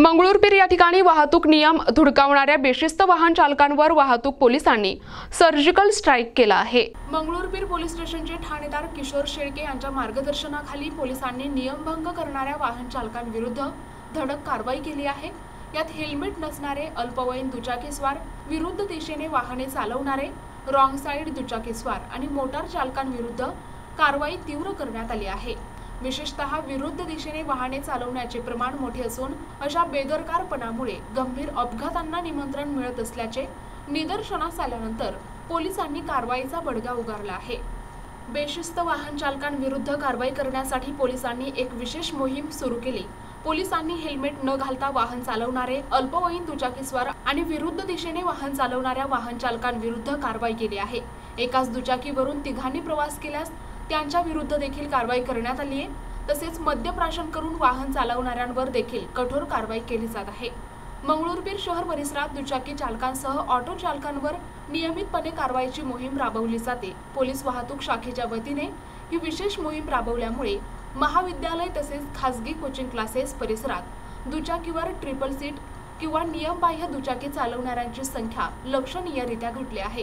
मंगळूरपीर या ठिकाणी वाहतूक नियम धुडकावणाऱ्या बेशिस्त वाहन चालकांवर वाहतूक पोलिसांनी सर्जिकल स्ट्राईक केला आहे। मंगळूरपीर पोलीस स्टेशनचे ठाणेदार किशोर शेळके यांच्या मार्गदर्शनाखाली पोलिसांनी नियमभंग करणाऱ्या वाहन चालकांविरुद्ध धडक कारवाई केली आहे। यात हेल्मेट नसणारे अल्पवयीन दुचाकीस्वार, विरुद्ध दिशेने वाहने चालवणारे, रॉंग साइड दुचाकीस्वार आणि मोटार चालकांविरुद्ध कारवाई तीव्र करण्यात आली आहे। विशेषतः विरुद्ध दिशेने वाहने चालवण्याचे प्रमाण मोठे असून अशा बेदरकारपणामुळे गंभीर अपघातांना निमंत्रण मिळत असल्याचे निदर्शनास आल्यानंतर पोलिसांनी कारवाईचा बडगा उगारला आहे। बेशिस्त वाहन चालकांविरुद्ध कारवाई करण्यासाठी पोलिसांनी एक विशेष मोहीम सुरू केली। पोलिसांनी हेल्मेट न घालता वाहन चालवणारे, अल्पवयीन दुचाकीस्वार आणि विरुद्ध दिशेने वाहन चालवणाऱ्या वाहन चालकांविरुद्ध कारवाई केली आहे। एकाच दुचाकीवरून तिघांनी प्रवास केल्यास त्यांच्या विरुद्ध देखील कारवाई करण्यात आली आहे। तसेच मद्यप्राशन करून वाहन चालवणाऱ्यांवर देखील कठोर कारवाई केली जात आहे। मंगळूरपीर शहर परिसरात दुचाकी चालकांसह ऑटो चालकांवर नियमितपणे कारवाईची मोहीम राबवली जाते। पोलीस वाहतूक शाखेच्या वतीने ही विशेष मोहीम राबवल्यामुळे महाविद्यालय तसेच खासगी कोचिंग क्लासेस परिसरात दुचाकीवर ट्रिपल सीट किंवा नियमबाह्य दुचाकी चालवणाऱ्यांची संख्या लक्षणीयरित्या घटली आहे।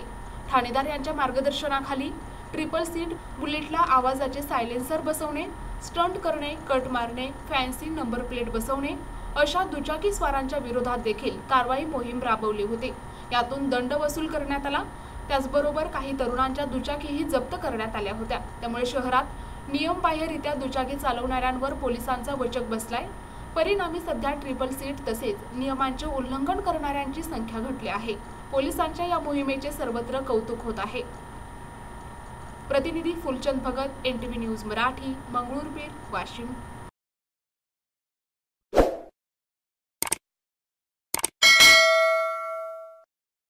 ठाणेदार यांच्या मार्गदर्शनाखाली ट्रिपल सीट बुलेटला आवाजाचे सायलेन्सर बसवणे, स्टंट करणे, कट मारणे, फॅन्सी नंबर प्लेट बसवणे अशा दुचाकी स्वारांच्या विरोधात देखील कारवाई मोहीम राबवली होती। यातून दंड वसूल करण्यात आला। त्याचबरोबर काही तरुणांच्या दुचाकीही जप्त करण्यात आल्या होत्या। त्यामुळे शहरात नियमबाह्यरित्या दुचाकी चालवणाऱ्यांवर पोलिसांचा वचक बसलाय। परिणामी सध्या ट्रिपल सीट तसेच नियमांचे उल्लंघन करणाऱ्यांची संख्या घटली आहे। पोलिसांच्या या मोहिमेचे सर्वत्र कौतुक होत आहे। प्रतिनिधी फुलचंद भगत, NTV न्यूज मराठी, मंगळूरपीर, वाशिम।